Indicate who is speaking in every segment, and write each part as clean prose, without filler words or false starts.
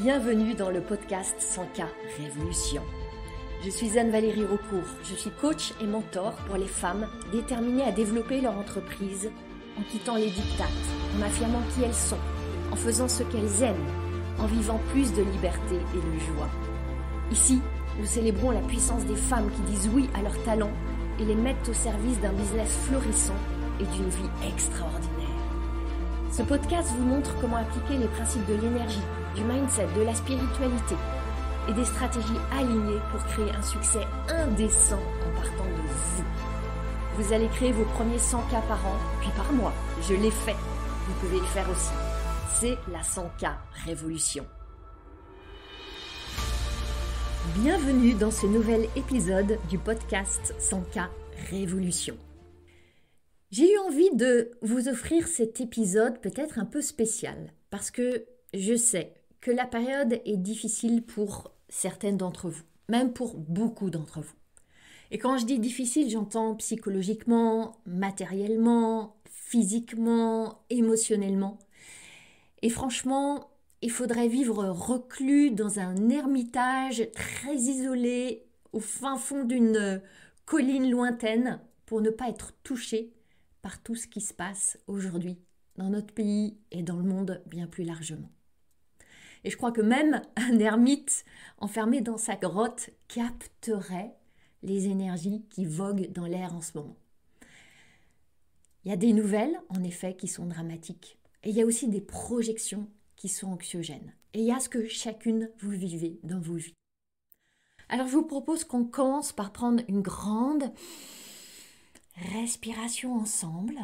Speaker 1: Bienvenue dans le podcast 100K Révolution. Je suis Anne-Valérie Raucourt, je suis coach et mentor pour les femmes déterminées à développer leur entreprise en quittant les diktats, en affirmant qui elles sont, en faisant ce qu'elles aiment, en vivant plus de liberté et de joie. Ici, nous célébrons la puissance des femmes qui disent oui à leurs talents et les mettent au service d'un business florissant et d'une vie extraordinaire. Ce podcast vous montre comment appliquer les principes de l'énergie, du mindset, de la spiritualité et des stratégies alignées pour créer un succès indécent en partant de vous. Vous allez créer vos premiers 100K par an, puis par mois. Je l'ai fait. Vous pouvez le faire aussi. C'est la 100K Révolution. Bienvenue dans ce nouvel épisode du podcast 100K Révolution. J'ai eu envie de vous offrir cet épisode peut-être un peu spécial parce que je sais que la période est difficile pour certaines d'entre vous, même pour beaucoup d'entre vous. Et quand je dis difficile, j'entends psychologiquement, matériellement, physiquement, émotionnellement. Et franchement, il faudrait vivre reclus dans un ermitage très isolé au fin fond d'une colline lointaine pour ne pas être touché par tout ce qui se passe aujourd'hui dans notre pays et dans le monde bien plus largement. Et je crois que même un ermite enfermé dans sa grotte capterait les énergies qui voguent dans l'air en ce moment. Il y a des nouvelles, en effet, qui sont dramatiques. Et il y a aussi des projections qui sont anxiogènes. Et il y a ce que chacune vous vivez dans vos vies. Alors je vous propose qu'on commence par prendre une grande respiration ensemble.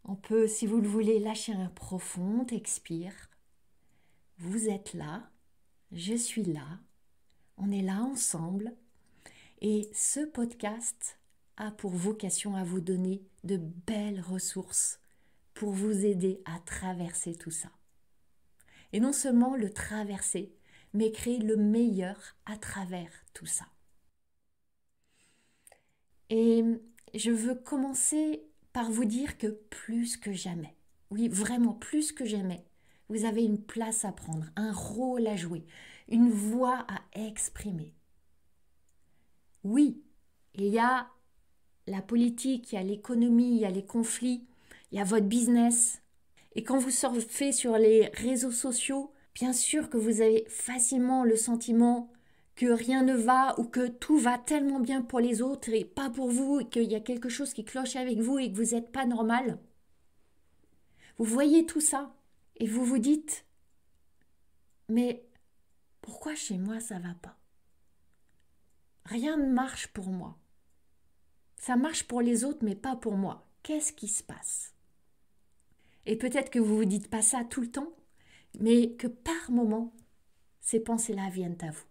Speaker 1: On peut, si vous le voulez, lâcher un profond expire. Vous êtes là, je suis là, on est là ensemble. Et ce podcast a pour vocation à vous donner de belles ressources pour vous aider à traverser tout ça. Et non seulement le traverser, mais créer le meilleur à travers tout ça. Et je veux commencer par vous dire que plus que jamais, oui vraiment plus que jamais, vous avez une place à prendre, un rôle à jouer, une voix à exprimer. Oui, il y a la politique, il y a l'économie, il y a les conflits, il y a votre business. Et quand vous surfez sur les réseaux sociaux, bien sûr que vous avez facilement le sentiment que rien ne va ou que tout va tellement bien pour les autres et pas pour vous et qu'il y a quelque chose qui cloche avec vous et que vous n'êtes pas normal. Vous voyez tout ça et vous vous dites « Mais pourquoi chez moi ça va pas ? Rien ne marche pour moi. Ça marche pour les autres mais pas pour moi. Qu'est-ce qui se passe ?» Et peut-être que vous ne vous dites pas ça tout le temps, mais que par moment, ces pensées-là viennent à vous.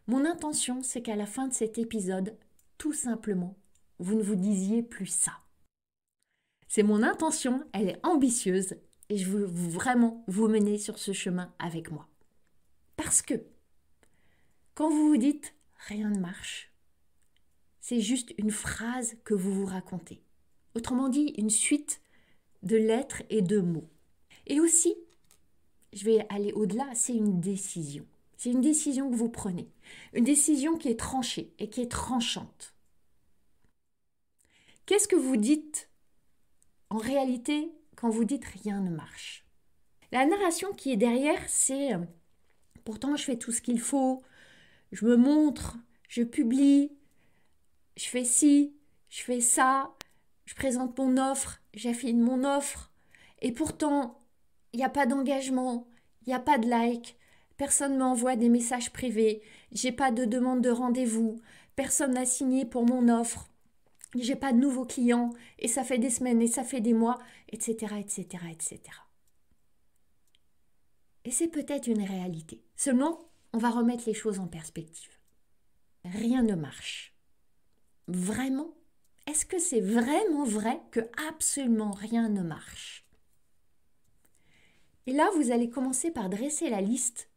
Speaker 1: Mon intention, c'est qu'à la fin de cet épisode, tout simplement, vous ne vous disiez plus ça. C'est mon intention, elle est ambitieuse et je veux vraiment vous mener sur ce chemin avec moi. Parce que quand vous vous dites « rien ne marche », c'est juste une phrase que vous vous racontez. Autrement dit, une suite de lettres et de mots. Et aussi, je vais aller au-delà, c'est une décision. C'est une décision que vous prenez. Une décision qui est tranchée et qui est tranchante. Qu'est-ce que vous dites en réalité quand vous dites rien ne marche ? La narration qui est derrière, c'est pourtant je fais tout ce qu'il faut, je me montre, je publie, je fais ci, je fais ça, je présente mon offre, j'affine mon offre et pourtant il n'y a pas d'engagement, il n'y a pas de like. Personne ne m'envoie des messages privés, j'ai pas de demande de rendez-vous, personne n'a signé pour mon offre, j'ai pas de nouveaux clients et ça fait des semaines et ça fait des mois, etc., etc., etc. Et c'est peut-être une réalité. Seulement, on va remettre les choses en perspective. Rien ne marche. Vraiment ? Est-ce que c'est vraiment vrai que absolument rien ne marche ? Et là, vous allez commencer par dresser la liste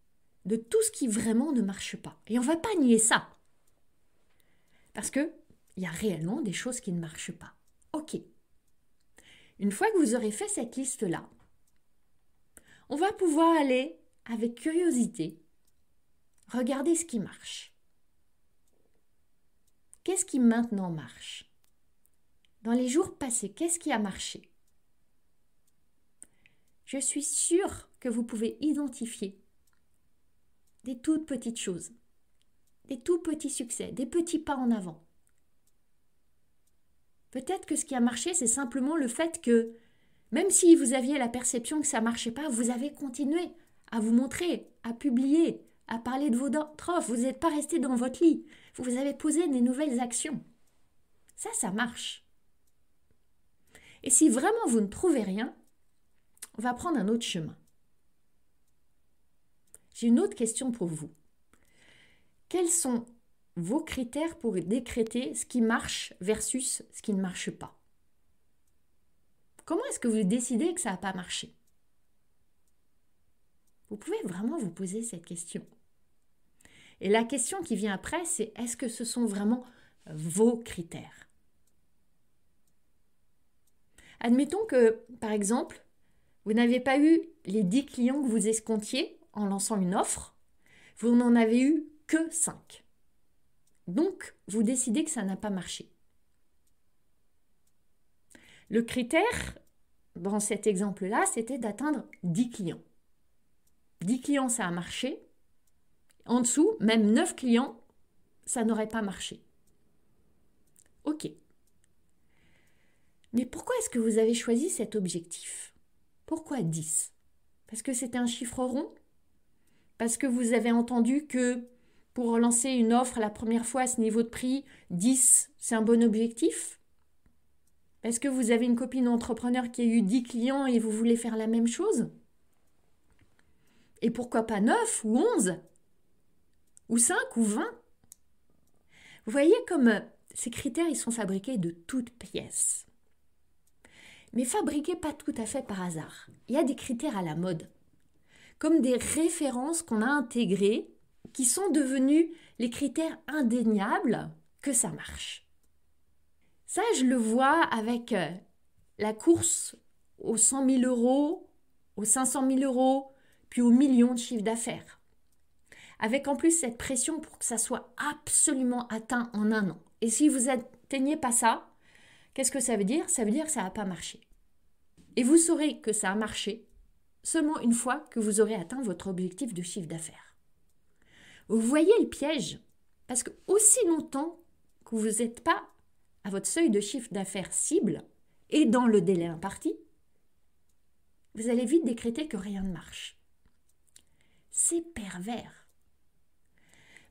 Speaker 1: de tout ce qui vraiment ne marche pas. Et on ne va pas nier ça. Parce qu'il y a réellement des choses qui ne marchent pas. Ok. Une fois que vous aurez fait cette liste-là, on va pouvoir aller avec curiosité, regardez ce qui marche. Qu'est-ce qui maintenant marche? Dans les jours passés, qu'est-ce qui a marché? Je suis sûre que vous pouvez identifier des toutes petites choses, des tout petits succès, des petits pas en avant. Peut-être que ce qui a marché, c'est simplement le fait que, même si vous aviez la perception que ça ne marchait pas, vous avez continué à vous montrer, à publier, à parler de votre offre. Vous n'êtes pas resté dans votre lit. Vous avez posé des nouvelles actions. Ça marche. Et si vraiment vous ne trouvez rien, on va prendre un autre chemin. J'ai une autre question pour vous. Quels sont vos critères pour décréter ce qui marche versus ce qui ne marche pas? Comment est-ce que vous décidez que ça n'a pas marché? Vous pouvez vraiment vous poser cette question. Et la question qui vient après, c'est est-ce que ce sont vraiment vos critères? Admettons que, par exemple, vous n'avez pas eu les 10 clients que vous escomptiez en lançant une offre, vous n'en avez eu que 5. Donc, vous décidez que ça n'a pas marché. Le critère, dans cet exemple-là, c'était d'atteindre 10 clients. 10 clients, ça a marché. En dessous, même 9 clients, ça n'aurait pas marché. Ok. Mais pourquoi est-ce que vous avez choisi cet objectif? Pourquoi 10? Parce que c'était un chiffre rond? Parce que vous avez entendu que pour lancer une offre la première fois à ce niveau de prix, 10, c'est un bon objectif? Parce que vous avez une copine entrepreneur qui a eu 10 clients et vous voulez faire la même chose? Et pourquoi pas 9 ou 11? Ou 5 ou 20? Vous voyez comme ces critères, ils sont fabriqués de toutes pièces. Mais fabriqués pas tout à fait par hasard. Il y a des critères à la mode, comme des références qu'on a intégrées, qui sont devenus les critères indéniables que ça marche. Ça, je le vois avec la course aux 100 000 euros, aux 500 000 euros, puis aux millions de chiffre d'affaires. Avec en plus cette pression pour que ça soit absolument atteint en un an. Et si vous n'atteignez pas ça, qu'est-ce que ça veut dire? Ça veut dire que ça n'a pas marché. Et vous saurez que ça a marché seulement une fois que vous aurez atteint votre objectif de chiffre d'affaires. Vous voyez le piège? Parce que aussi longtemps que vous n'êtes pas à votre seuil de chiffre d'affaires cible et dans le délai imparti, vous allez vite décréter que rien ne marche. C'est pervers.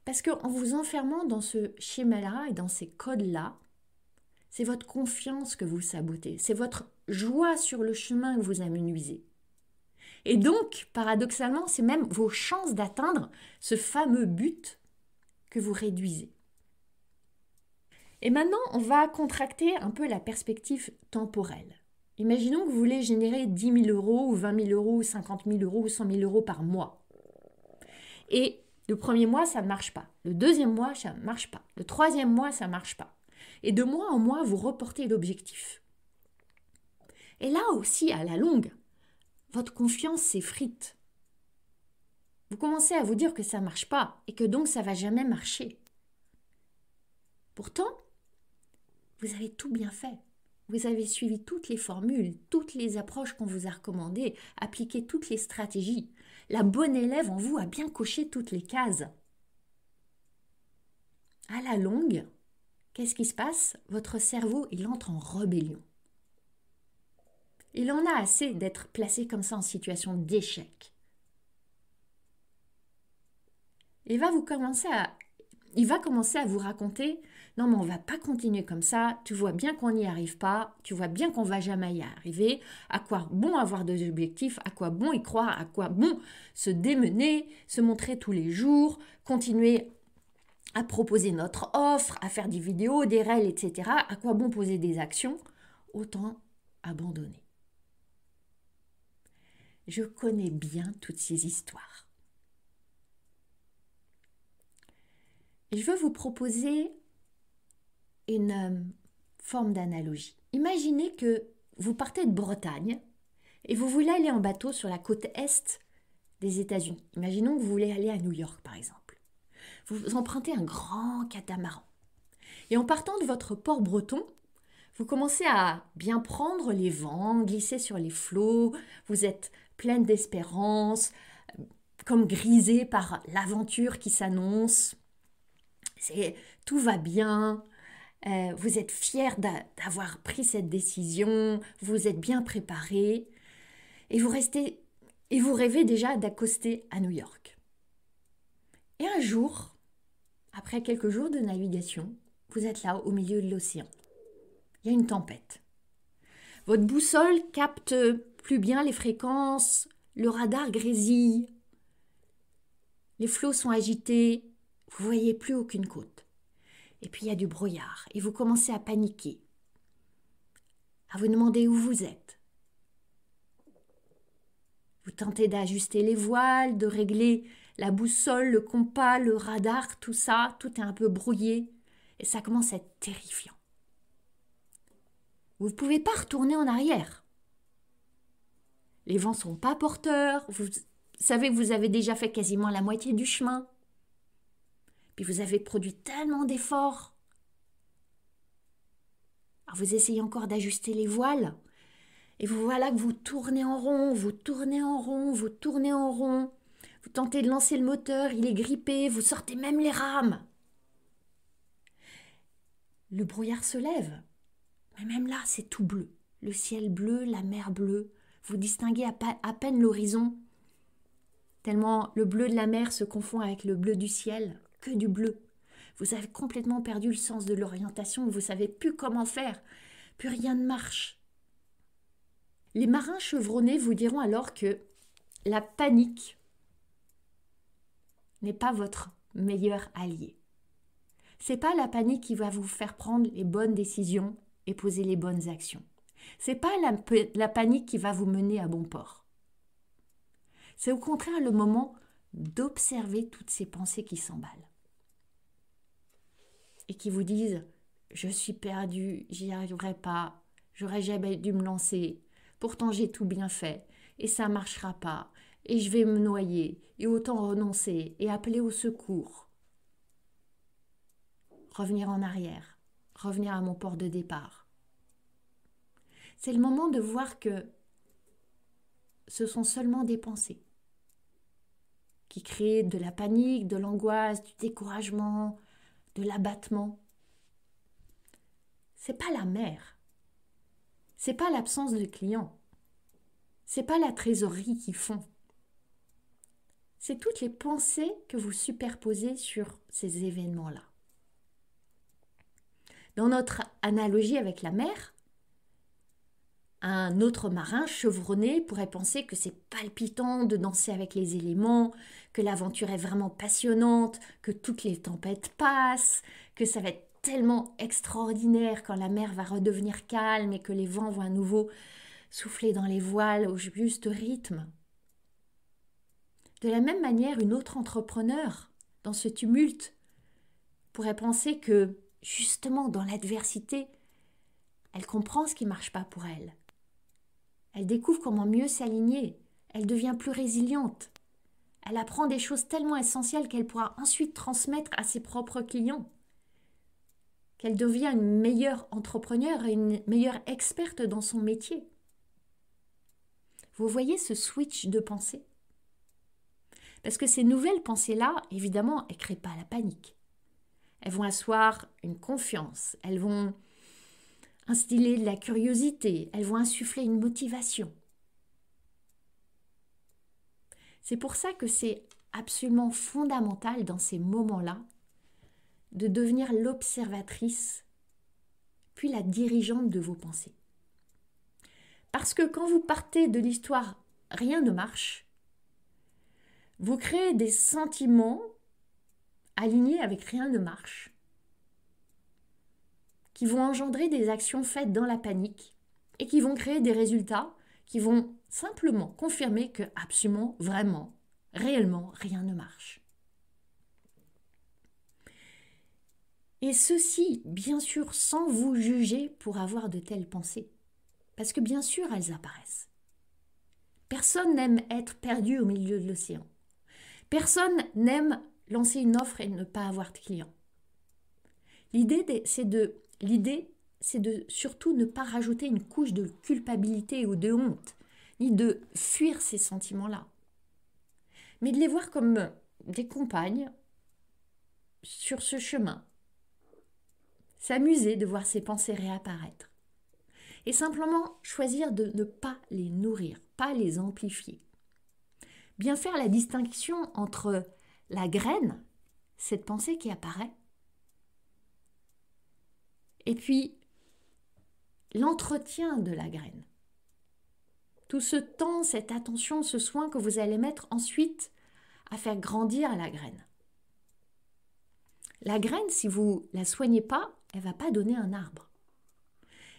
Speaker 1: Parce qu'en vous enfermant dans ce schéma-là et dans ces codes-là, c'est votre confiance que vous sabotez, c'est votre joie sur le chemin que vous amenuisez. Et donc, paradoxalement, c'est même vos chances d'atteindre ce fameux but que vous réduisez. Et maintenant, on va contracter un peu la perspective temporelle. Imaginons que vous voulez générer 10 000 euros ou 20 000 euros ou 50 000 euros ou 100 000 euros par mois. Et le premier mois, ça ne marche pas. Le deuxième mois, ça ne marche pas. Le troisième mois, ça ne marche pas. Et de mois en mois, vous reportez l'objectif. Et là aussi, à la longue, votre confiance s'effrite. Vous commencez à vous dire que ça ne marche pas et que donc ça ne va jamais marcher. Pourtant, vous avez tout bien fait. Vous avez suivi toutes les formules, toutes les approches qu'on vous a recommandées, appliqué toutes les stratégies. La bonne élève en vous a bien coché toutes les cases. À la longue, qu'est-ce qui se passe? Votre cerveau, il entre en rébellion. Il en a assez d'être placé comme ça en situation d'échec. Il va commencer à vous raconter « Non, mais on ne va pas continuer comme ça, tu vois bien qu'on n'y arrive pas, tu vois bien qu'on ne va jamais y arriver, à quoi bon avoir des objectifs, à quoi bon y croire, à quoi bon se démener, se montrer tous les jours, continuer à proposer notre offre, à faire des vidéos, des réels, etc. À quoi bon poser des actions? Autant abandonner. » Je connais bien toutes ces histoires. Et je veux vous proposer une forme d'analogie. Imaginez que vous partez de Bretagne et vous voulez aller en bateau sur la côte est des États-Unis. Imaginons que vous voulez aller à New York, par exemple. Vous empruntez un grand catamaran. Et en partant de votre port breton, vous commencez à bien prendre les vents, glisser sur les flots, vous êtes pleine d'espérance, comme grisée par l'aventure qui s'annonce. Tout va bien, vous êtes fière d'avoir pris cette décision, vous êtes bien préparée et vous rêvez déjà d'accoster à New York. Et un jour, après quelques jours de navigation, vous êtes là au milieu de l'océan. Il y a une tempête. Votre boussole capte plus bien les fréquences, le radar grésille, les flots sont agités, vous ne voyez plus aucune côte. Et puis il y a du brouillard et vous commencez à paniquer, à vous demander où vous êtes. Vous tentez d'ajuster les voiles, de régler la boussole, le compas, le radar, tout ça, tout est un peu brouillé et ça commence à être terrifiant. Vous ne pouvez pas retourner en arrière. Les vents ne sont pas porteurs, vous savez que vous avez déjà fait quasiment la moitié du chemin. Puis vous avez produit tellement d'efforts. Alors vous essayez encore d'ajuster les voiles. Et vous voilà que vous tournez en rond, vous tournez en rond, vous tournez en rond. Vous tentez de lancer le moteur, il est grippé, vous sortez même les rames. Le brouillard se lève. Mais même là, c'est tout bleu. Le ciel bleu, la mer bleue. Vous distinguez à peine l'horizon. Tellement le bleu de la mer se confond avec le bleu du ciel. Que du bleu. Vous avez complètement perdu le sens de l'orientation. Vous ne savez plus comment faire. Plus rien ne marche. Les marins chevronnés vous diront alors que la panique n'est pas votre meilleur allié. C'est pas la panique qui va vous faire prendre les bonnes décisions et poser les bonnes actions. C'est pas la panique qui va vous mener à bon port. C'est au contraire le moment d'observer toutes ces pensées qui s'emballent et qui vous disent « Je suis perdue, j'y arriverai pas, j'aurais jamais dû me lancer, pourtant j'ai tout bien fait et ça marchera pas et je vais me noyer et autant renoncer et appeler au secours. » Revenir en arrière, revenir à mon port de départ. C'est le moment de voir que ce sont seulement des pensées qui créent de la panique, de l'angoisse, du découragement, de l'abattement. C'est pas la mer, c'est pas l'absence de clients, c'est pas la trésorerie qui fond. C'est toutes les pensées que vous superposez sur ces événements-là. Dans notre analogie avec la mer, un autre marin chevronné pourrait penser que c'est palpitant de danser avec les éléments, que l'aventure est vraiment passionnante, que toutes les tempêtes passent, que ça va être tellement extraordinaire quand la mer va redevenir calme et que les vents vont à nouveau souffler dans les voiles au juste rythme. De la même manière, une autre entrepreneur, dans ce tumulte, pourrait penser que, justement, dans l'adversité, elle comprend ce qui ne marche pas pour elle. Elle découvre comment mieux s'aligner, elle devient plus résiliente. Elle apprend des choses tellement essentielles qu'elle pourra ensuite transmettre à ses propres clients. Qu'elle devient une meilleure entrepreneure et une meilleure experte dans son métier. Vous voyez ce switch de pensée ? Parce que ces nouvelles pensées-là, évidemment, elles ne créent pas la panique. Elles vont asseoir une confiance, elles vont instiller de la curiosité, elles vont insuffler une motivation. C'est pour ça que c'est absolument fondamental dans ces moments-là de devenir l'observatrice puis la dirigeante de vos pensées. Parce que quand vous partez de l'histoire « rien ne marche », vous créez des sentiments alignés avec « rien ne marche », qui vont engendrer des actions faites dans la panique et qui vont créer des résultats qui vont simplement confirmer que absolument, vraiment, réellement, rien ne marche. Et ceci, bien sûr, sans vous juger pour avoir de telles pensées. Parce que bien sûr, elles apparaissent. Personne n'aime être perdu au milieu de l'océan. Personne n'aime lancer une offre et ne pas avoir de clients. L'idée, c'est de surtout ne pas rajouter une couche de culpabilité ou de honte, ni de fuir ces sentiments-là, mais de les voir comme des compagnes sur ce chemin. S'amuser de voir ces pensées réapparaître. Et simplement choisir de ne pas les nourrir, pas les amplifier. Bien faire la distinction entre la graine, cette pensée qui apparaît, et puis l'entretien de la graine. Tout ce temps, cette attention, ce soin que vous allez mettre ensuite à faire grandir la graine. La graine, si vous ne la soignez pas, elle ne va pas donner un arbre.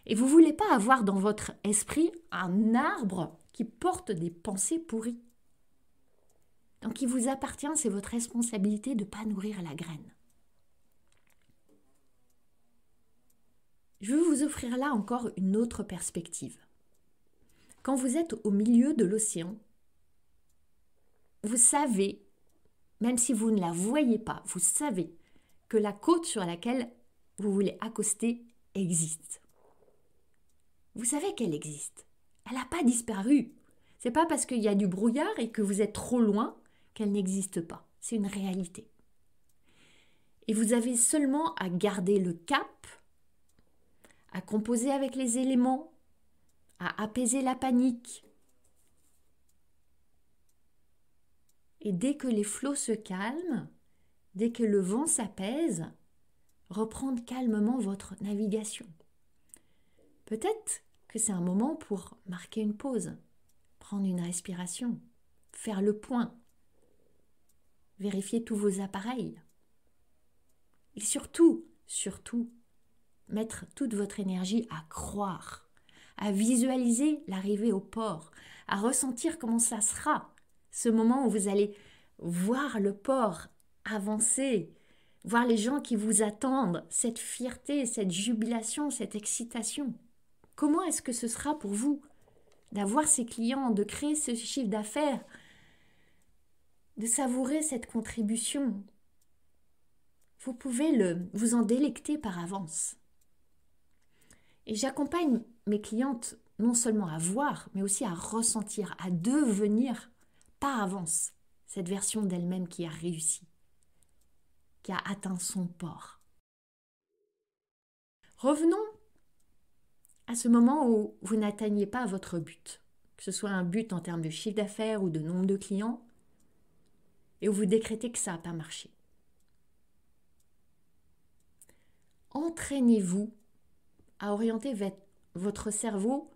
Speaker 1: Et vous ne voulez pas avoir dans votre esprit un arbre qui porte des pensées pourries. Donc il vous appartient, c'est votre responsabilité de ne pas nourrir la graine. Je veux vous offrir là encore une autre perspective. Quand vous êtes au milieu de l'océan, vous savez, même si vous ne la voyez pas, vous savez que la côte sur laquelle vous voulez accoster existe. Vous savez qu'elle existe. Elle n'a pas disparu. Ce n'est pas parce qu'il y a du brouillard et que vous êtes trop loin qu'elle n'existe pas. C'est une réalité. Et vous avez seulement à garder le cap, à composer avec les éléments, à apaiser la panique. Et dès que les flots se calment, dès que le vent s'apaise, reprendre calmement votre navigation. Peut-être que c'est un moment pour marquer une pause, prendre une respiration, faire le point, vérifier tous vos appareils. Et surtout, mettre toute votre énergie à croire, à visualiser l'arrivée au port, à ressentir comment ça sera, ce moment où vous allez voir le port avancer, voir les gens qui vous attendent, cette fierté, cette jubilation, cette excitation. Comment est-ce que ce sera pour vous d'avoir ces clients, de créer ce chiffre d'affaires, de savourer cette contribution? Vous pouvez vous en délecter par avance. Et j'accompagne mes clientes non seulement à voir, mais aussi à ressentir, à devenir par avance cette version d'elle-même qui a réussi, qui a atteint son port. Revenons à ce moment où vous n'atteignez pas votre but, que ce soit un but en termes de chiffre d'affaires ou de nombre de clients, et où vous décrétez que ça n'a pas marché. Entraînez-vous à orienter votre cerveau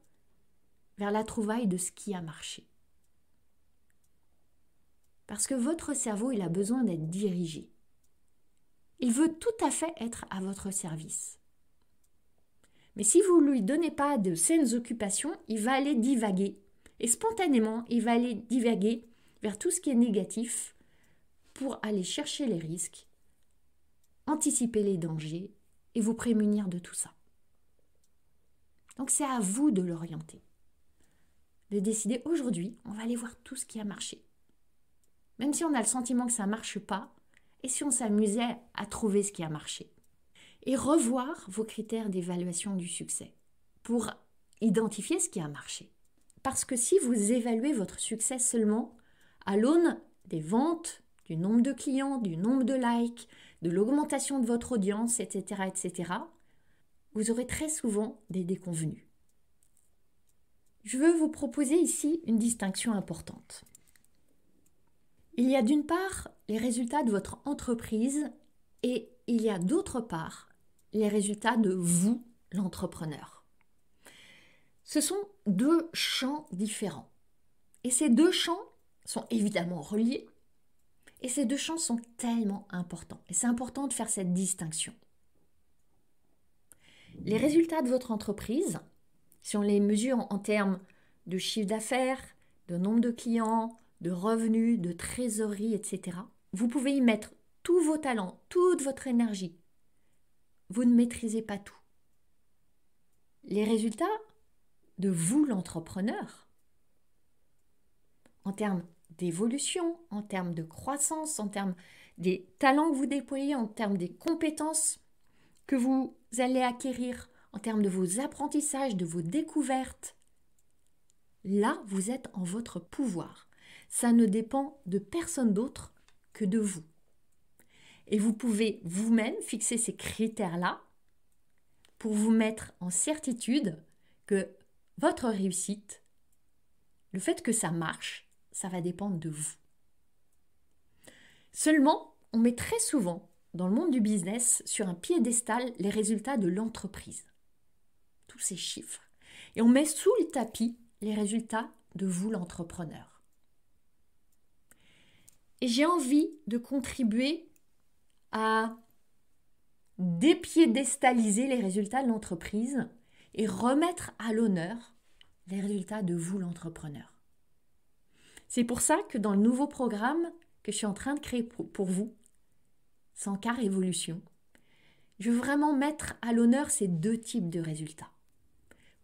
Speaker 1: vers la trouvaille de ce qui a marché. Parce que votre cerveau, il a besoin d'être dirigé. Il veut tout à fait être à votre service. Mais si vous ne lui donnez pas de saines occupations, il va aller divaguer. Et spontanément, il va aller divaguer vers tout ce qui est négatif pour aller chercher les risques, anticiper les dangers et vous prémunir de tout ça. Donc c'est à vous de l'orienter. De décider aujourd'hui, on va aller voir tout ce qui a marché. Même si on a le sentiment que ça ne marche pas, et si on s'amusait à trouver ce qui a marché. Et revoir vos critères d'évaluation du succès pour identifier ce qui a marché. Parce que si vous évaluez votre succès seulement à l'aune des ventes, du nombre de clients, du nombre de likes, de l'augmentation de votre audience, etc., vous aurez très souvent des déconvenues. Je veux vous proposer ici une distinction importante. Il y a d'une part les résultats de votre entreprise et il y a d'autre part les résultats de vous, l'entrepreneur. Ce sont deux champs différents. Et ces deux champs sont évidemment reliés et ces deux champs sont tellement importants. Et c'est important de faire cette distinction. Les résultats de votre entreprise, si on les mesure en termes de chiffre d'affaires, de nombre de clients, de revenus, de trésorerie, etc., vous pouvez y mettre tous vos talents, toute votre énergie. Vous ne maîtrisez pas tout. Les résultats de vous, l'entrepreneur, en termes d'évolution, en termes de croissance, en termes des talents que vous déployez, en termes des compétences que vous allez acquérir, en termes de vos apprentissages, de vos découvertes. Là, vous êtes en votre pouvoir. Ça ne dépend de personne d'autre que de vous. Et vous pouvez vous-même fixer ces critères-là pour vous mettre en certitude que votre réussite, le fait que ça marche, ça va dépendre de vous. Seulement, on met très souvent, dans le monde du business, sur un piédestal les résultats de l'entreprise. Tous ces chiffres. Et on met sous le tapis les résultats de vous, l'entrepreneur. Et j'ai envie de contribuer à dépiédestaliser les résultats de l'entreprise et remettre à l'honneur les résultats de vous, l'entrepreneur. C'est pour ça que dans le nouveau programme que je suis en train de créer pour vous, 100K Révolution, je veux vraiment mettre à l'honneur ces deux types de résultats.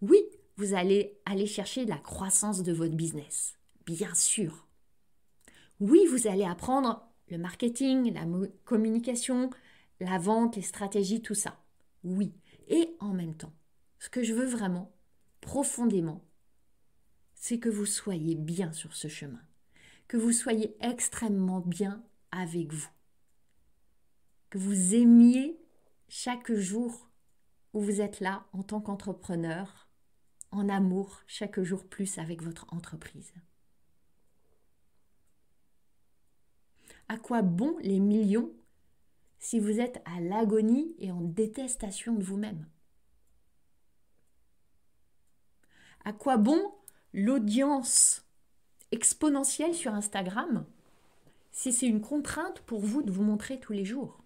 Speaker 1: Oui, vous allez aller chercher la croissance de votre business, bien sûr. Oui, vous allez apprendre le marketing, la communication, la vente, les stratégies, tout ça. Oui, et en même temps, ce que je veux vraiment, profondément, c'est que vous soyez bien sur ce chemin, que vous soyez extrêmement bien avec vous, que vous aimiez chaque jour où vous êtes là en tant qu'entrepreneur, en amour chaque jour plus avec votre entreprise. À quoi bon les millions si vous êtes à l'agonie et en détestation de vous-même? À quoi bon l'audience exponentielle sur Instagram si c'est une contrainte pour vous de vous montrer tous les jours?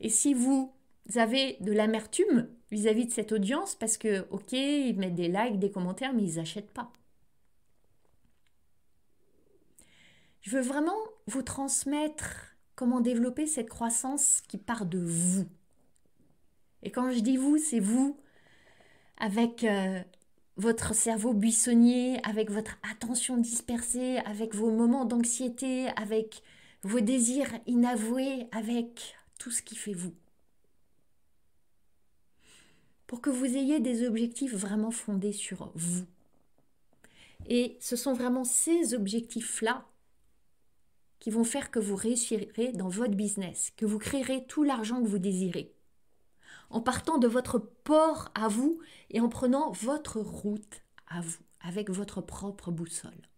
Speaker 1: Et si vous avez de l'amertume vis-à-vis de cette audience parce que, ok, ils mettent des likes, des commentaires, mais ils n'achètent pas. Je veux vraiment vous transmettre comment développer cette croissance qui part de vous. Et quand je dis vous, c'est vous avec votre cerveau buissonnier, avec votre attention dispersée, avec vos moments d'anxiété, avec vos désirs inavoués, avec tout ce qui fait vous. Pour que vous ayez des objectifs vraiment fondés sur vous. Et ce sont vraiment ces objectifs-là qui vont faire que vous réussirez dans votre business, que vous créerez tout l'argent que vous désirez, en partant de votre port à vous et en prenant votre route à vous, avec votre propre boussole.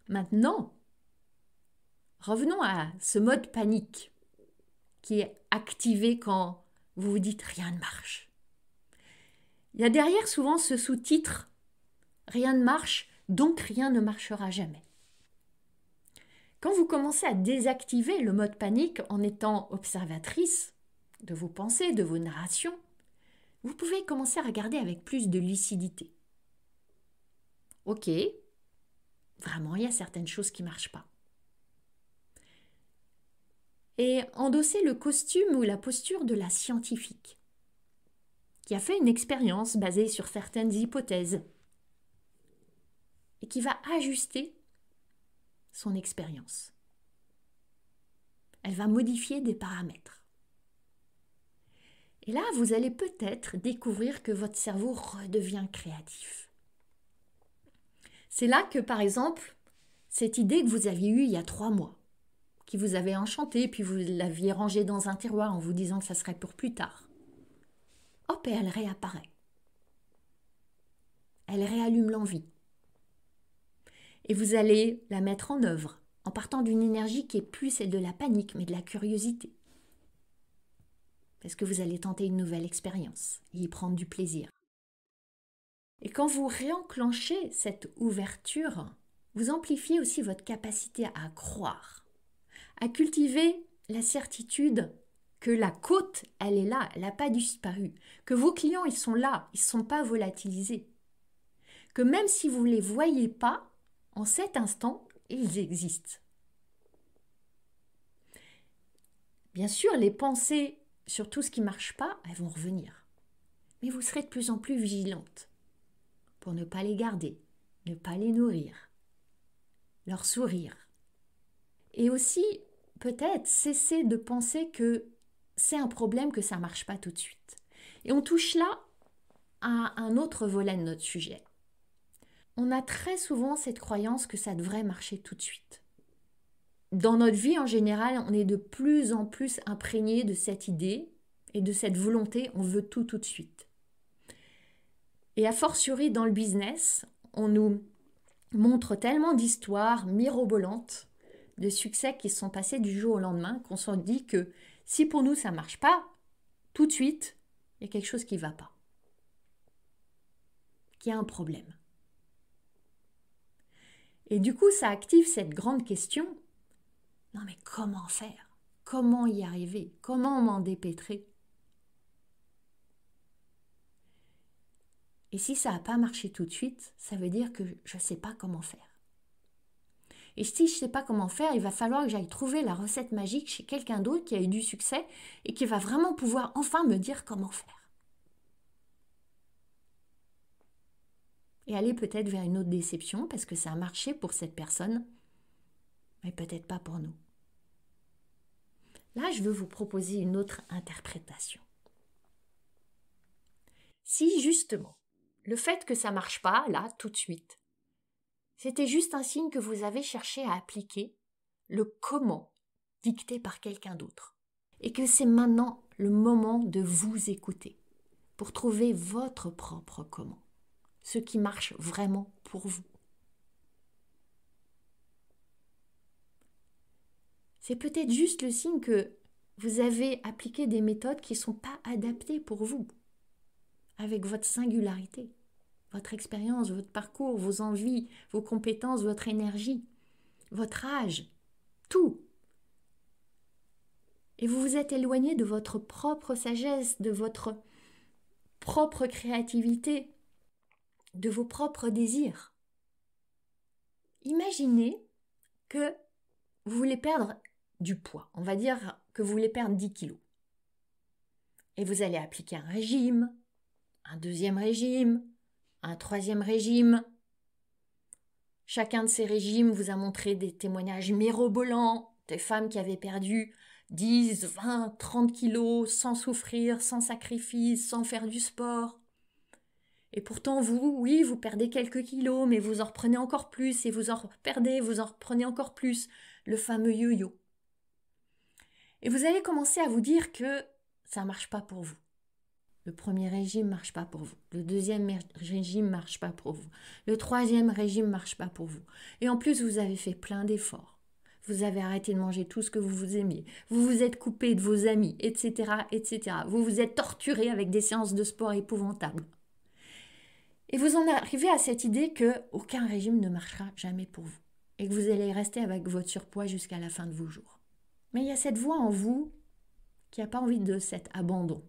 Speaker 1: Maintenant, revenons à ce mode panique qui est activé quand vous vous dites « rien ne marche ». Il y a derrière souvent ce sous-titre « rien ne marche, donc rien ne marchera jamais ». Quand vous commencez à désactiver le mode panique en étant observatrice de vos pensées, de vos narrations, vous pouvez commencer à regarder avec plus de lucidité. Ok, vraiment, il y a certaines choses qui ne marchent pas. Et endosser le costume ou la posture de la scientifique, qui a fait une expérience basée sur certaines hypothèses et qui va ajuster son expérience. Elle va modifier des paramètres. Et là, vous allez peut-être découvrir que votre cerveau redevient créatif. C'est là que, par exemple, cette idée que vous aviez eue il y a 3 mois, qui vous avait enchanté, puis vous l'aviez rangée dans un tiroir en vous disant que ça serait pour plus tard, hop, et elle réapparaît. Elle réallume l'envie. Et vous allez la mettre en œuvre, en partant d'une énergie qui est plus celle de la panique, mais de la curiosité. Parce que vous allez tenter une nouvelle expérience et y prendre du plaisir. Et quand vous réenclenchez cette ouverture, vous amplifiez aussi votre capacité à croire, à cultiver la certitude que la côte, elle est là, elle n'a pas disparu, que vos clients, ils sont là, ils ne sont pas volatilisés, que même si vous ne les voyez pas, en cet instant, ils existent. Bien sûr, les pensées sur tout ce qui ne marche pas, elles vont revenir. Mais vous serez de plus en plus vigilante pour ne pas les garder, ne pas les nourrir, leur sourire. Et aussi, peut-être, cesser de penser que c'est un problème, que ça ne marche pas tout de suite. Et on touche là à un autre volet de notre sujet. On a très souvent cette croyance que ça devrait marcher tout de suite. Dans notre vie en général, on est de plus en plus imprégné de cette idée et de cette volonté, on veut tout de suite. Et a fortiori dans le business, on nous montre tellement d'histoires mirobolantes, de succès qui se sont passés du jour au lendemain, qu'on se dit que si pour nous ça ne marche pas, tout de suite, il y a quelque chose qui ne va pas, qu'il y a un problème. Et du coup, ça active cette grande question. Non mais comment faire? Comment y arriver? Comment m'en dépêtrer? Et si ça n'a pas marché tout de suite, ça veut dire que je ne sais pas comment faire. Et si je ne sais pas comment faire, il va falloir que j'aille trouver la recette magique chez quelqu'un d'autre qui a eu du succès et qui va vraiment pouvoir enfin me dire comment faire. Et aller peut-être vers une autre déception parce que ça a marché pour cette personne, mais peut-être pas pour nous. Là, je veux vous proposer une autre interprétation. Si justement, le fait que ça ne marche pas, là, tout de suite, c'était juste un signe que vous avez cherché à appliquer le comment dicté par quelqu'un d'autre. Et que c'est maintenant le moment de vous écouter pour trouver votre propre comment, ce qui marche vraiment pour vous. C'est peut-être juste le signe que vous avez appliqué des méthodes qui ne sont pas adaptées pour vous, avec votre singularité, votre expérience, votre parcours, vos envies, vos compétences, votre énergie, votre âge, tout. Et vous vous êtes éloigné de votre propre sagesse, de votre propre créativité, de vos propres désirs. Imaginez que vous voulez perdre du poids. On va dire que vous voulez perdre 10 kilos. Et vous allez appliquer un régime, un deuxième régime, un troisième régime. Chacun de ces régimes vous a montré des témoignages mirobolants, des femmes qui avaient perdu 10, 20, 30 kilos sans souffrir, sans sacrifice, sans faire du sport. Et pourtant, vous, oui, vous perdez quelques kilos, mais vous en reprenez encore plus, et vous en perdez, vous en reprenez encore plus, le fameux yo-yo. Et vous allez commencer à vous dire que ça ne marche pas pour vous. Le premier régime ne marche pas pour vous. Le deuxième régime ne marche pas pour vous. Le troisième régime ne marche pas pour vous. Et en plus, vous avez fait plein d'efforts. Vous avez arrêté de manger tout ce que vous aimiez. Vous vous êtes coupé de vos amis, etc., etc. Vous vous êtes torturé avec des séances de sport épouvantables. Et vous en arrivez à cette idée qu'aucun régime ne marchera jamais pour vous. Et que vous allez rester avec votre surpoids jusqu'à la fin de vos jours. Mais il y a cette voix en vous qui n'a pas envie de cet abandon,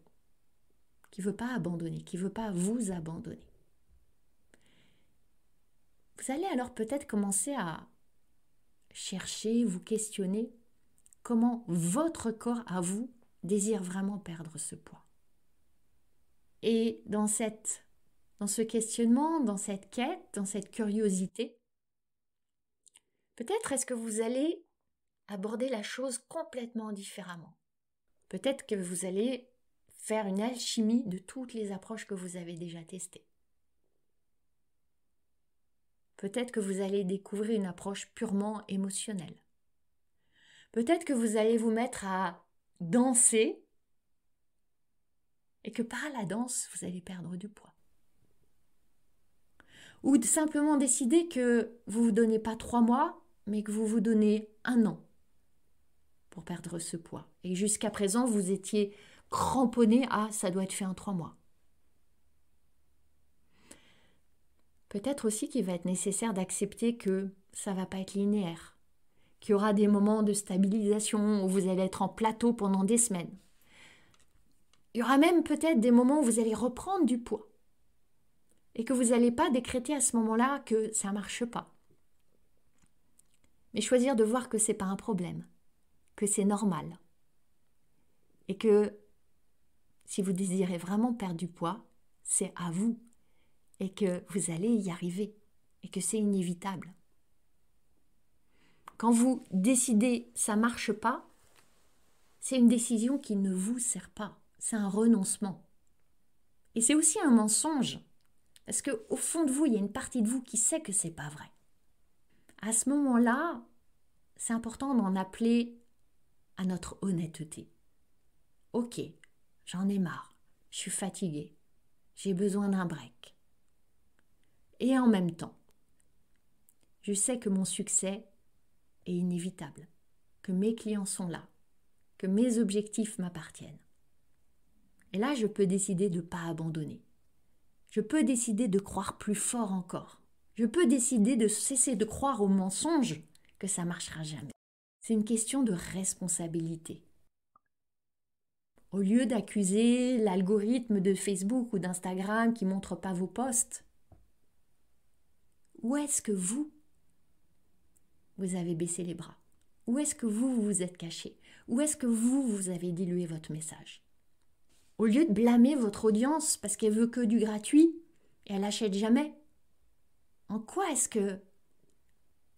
Speaker 1: qui ne veut pas abandonner, qui ne veut pas vous abandonner. Vous allez alors peut-être commencer à chercher, vous questionner comment votre corps à vous désire vraiment perdre ce poids. Et dans ce questionnement, dans cette quête, dans cette curiosité, peut-être est-ce que vous allez aborder la chose complètement différemment. Peut-être que vous allez faire une alchimie de toutes les approches que vous avez déjà testées. Peut-être que vous allez découvrir une approche purement émotionnelle. Peut-être que vous allez vous mettre à danser et que par la danse, vous allez perdre du poids. Ou simplement décider que vous ne vous donnez pas 3 mois, mais que vous vous donnez 1 an pour perdre ce poids. Et jusqu'à présent, vous étiez cramponné à « ça doit être fait en 3 mois ». Peut-être aussi qu'il va être nécessaire d'accepter que ça ne va pas être linéaire, qu'il y aura des moments de stabilisation où vous allez être en plateau pendant des semaines. Il y aura même peut-être des moments où vous allez reprendre du poids et que vous n'allez pas décréter à ce moment-là que ça ne marche pas. Mais choisir de voir que ce n'est pas un problème, que c'est normal et que si vous désirez vraiment perdre du poids, c'est à vous et que vous allez y arriver. et que c'est inévitable. Quand vous décidez ça marche pas, c'est une décision qui ne vous sert pas. C'est un renoncement. Et c'est aussi un mensonge. Parce qu'au fond de vous, il y a une partie de vous qui sait que c'est pas vrai. À ce moment-là, c'est important d'en appeler à notre honnêteté. Ok, j'en ai marre, je suis fatiguée, j'ai besoin d'un break. Et en même temps, je sais que mon succès est inévitable, que mes clients sont là, que mes objectifs m'appartiennent. Et là, je peux décider de ne pas abandonner. Je peux décider de croire plus fort encore. Je peux décider de cesser de croire aux mensonges que ça ne marchera jamais. C'est une question de responsabilité. Au lieu d'accuser l'algorithme de Facebook ou d'Instagram qui ne montre pas vos posts, où est-ce que vous avez baissé les bras? Où est-ce que vous vous êtes caché? Où est-ce que vous avez dilué votre message? Au lieu de blâmer votre audience parce qu'elle veut que du gratuit et elle n'achète jamais, en quoi est-ce que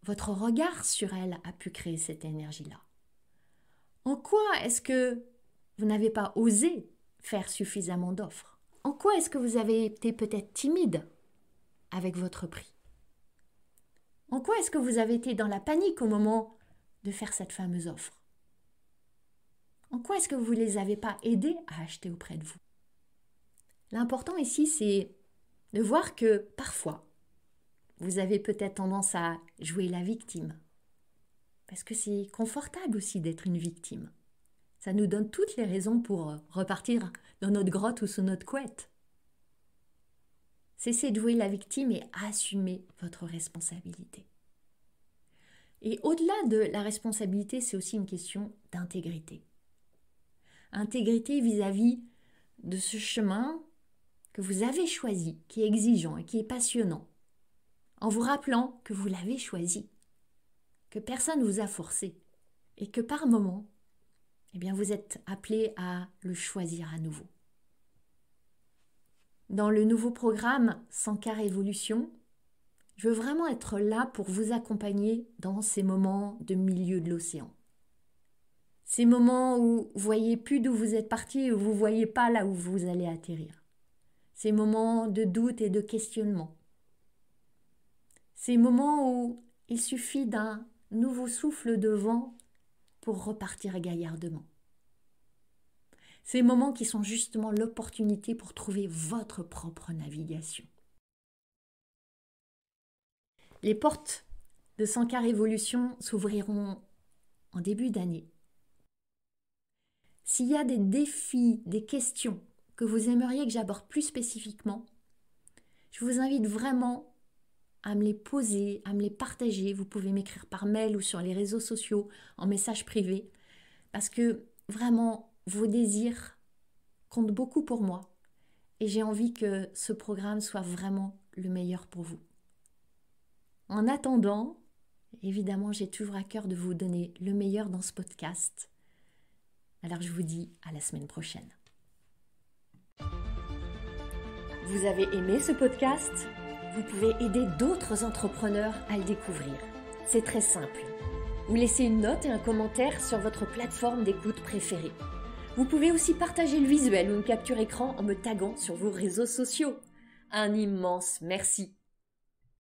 Speaker 1: votre regard sur elle a pu créer cette énergie-là? En quoi est-ce que vous n'avez pas osé faire suffisamment d'offres? En quoi est-ce que vous avez été peut-être timide avec votre prix? En quoi est-ce que vous avez été dans la panique au moment de faire cette fameuse offre? En quoi est-ce que vous ne les avez pas aidés à acheter auprès de vous? L'important ici, c'est de voir que parfois, vous avez peut-être tendance à jouer la victime. Parce que c'est confortable aussi d'être une victime. Ça nous donne toutes les raisons pour repartir dans notre grotte ou sous notre couette. Cessez de jouer la victime et assumez votre responsabilité. Et au-delà de la responsabilité, c'est aussi une question d'intégrité. Intégrité vis-à-vis de ce chemin que vous avez choisi, qui est exigeant et qui est passionnant, en vous rappelant que vous l'avez choisi, que personne ne vous a forcé et que par moment, eh bien, vous êtes appelé à le choisir à nouveau. Dans le nouveau programme 100K Révolution, je veux vraiment être là pour vous accompagner dans ces moments de milieu de l'océan. Ces moments où vous voyez plus d'où vous êtes parti et où vous ne voyez pas là où vous allez atterrir. Ces moments de doute et de questionnement. Ces moments où il suffit d'un nouveau souffle de vent pour repartir gaillardement. Ces moments qui sont justement l'opportunité pour trouver votre propre navigation. Les portes de 100K Révolution s'ouvriront en début d'année. S'il y a des défis, des questions que vous aimeriez que j'aborde plus spécifiquement, je vous invite vraiment à me les poser, à me les partager. Vous pouvez m'écrire par mail ou sur les réseaux sociaux en message privé parce que vraiment vos désirs comptent beaucoup pour moi et j'ai envie que ce programme soit vraiment le meilleur pour vous. En attendant, évidemment, j'ai toujours à cœur de vous donner le meilleur dans ce podcast. Alors je vous dis à la semaine prochaine. Vous avez aimé ce podcast? Vous pouvez aider d'autres entrepreneurs à le découvrir. C'est très simple. Vous laissez une note et un commentaire sur votre plateforme d'écoute préférée. Vous pouvez aussi partager le visuel ou une capture écran en me taguant sur vos réseaux sociaux. Un immense merci.